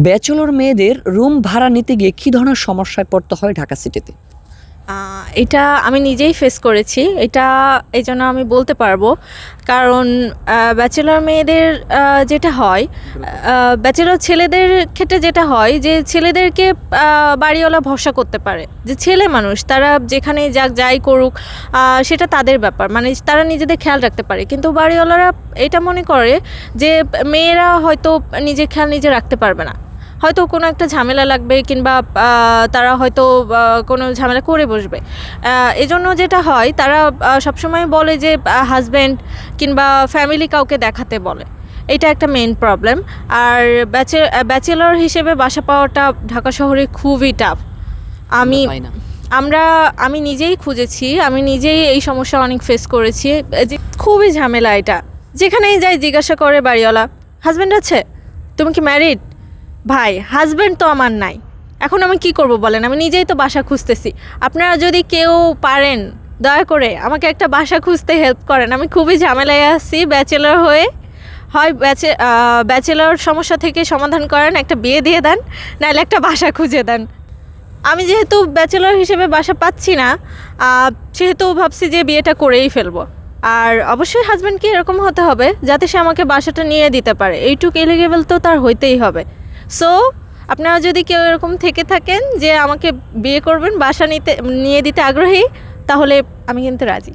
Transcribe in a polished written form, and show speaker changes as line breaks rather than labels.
Bachelor মেয়েদের room ভাড়া নিতে গিয়ে কী ধরনের সমস্যায় পড়তে হয় ঢাকা সিটিতে?
এটা আমি নিজেই ফেস করেছি। এটা এই জন্য আমি বলতে পারবো, কারণ ব্যাচেলর মেয়েদের যেটা হয়, ব্যাচেলর ছেলেদের ক্ষেত্রে যেটা হয় যে ছেলেদেরকে বাড়িওয়ালা ভরসা করতে পারে, যে ছেলে মানুষ তারা যেখানে যাই করুক সেটা তাদের ব্যাপার, মানে তারা নিজেদের খেয়াল রাখতে পারে। কিন্তু বাড়িওয়ালারা এটা মনে করে যে মেয়েরা হয়তো নিজের খেয়াল নিজে রাখতে পারবে না, হয়তো কোনো একটা ঝামেলা লাগবে, কিংবা তারা হয়তো কোনো ঝামেলা করে বসবে। এজন্য যেটা হয়, তারা সবসময় বলে যে হাজব্যান্ড কিংবা ফ্যামিলি কাউকে দেখাতে বলে। এটা একটা মেইন প্রবলেম। আর ব্যাচেলর হিসেবে বাসা পাওয়াটা ঢাকা শহরে খুবই টাফ। আমি
পাই না।
আমি নিজেই খুঁজেছি, আমি নিজেই এই সমস্যা অনেক ফেস করেছি, যে খুবই ঝামেলা এটা। যেখানেই যাই জিজ্ঞাসা করে বাড়িওয়ালা, হাজব্যান্ড আছে? তুমি কি ম্যারিড? ভাই, হাজব্যান্ড তো আমার নাই, এখন আমি কি করব বলেন? আমি নিজেই তো বাসা খুঁজতেছি। আপনারা যদি কেউ পারেন, দয়া করে আমাকে একটা বাসা খুঁজতে হেল্প করেন। আমি খুবই ঝামেলায় আছি ব্যাচেলর হয়ে। হয় ব্যাচেলর সমস্যা থেকে সমাধান করেন, একটা বিয়ে দিয়ে দেন, নাহলে একটা বাসা খুঁজে দেন। আমি যেহেতু ব্যাচেলর হিসেবে বাসা পাচ্ছি না, সেহেতু ভাবছি যে বিয়েটা করেই ফেলবো। আর অবশ্যই হাজব্যান্ডকে এরকম হতে হবে যাতে সে আমাকে বাসাটা নিয়ে দিতে পারে, এইটুকু এলিগেবল তো তার হইতেই হবে। সো আপনারা যদি কেউ এরকম থেকে থাকেন যে আমাকে বিয়ে করবেন, বাসা নিয়ে দিতে আগ্রহী, তাহলে আমি কিন্তু রাজি।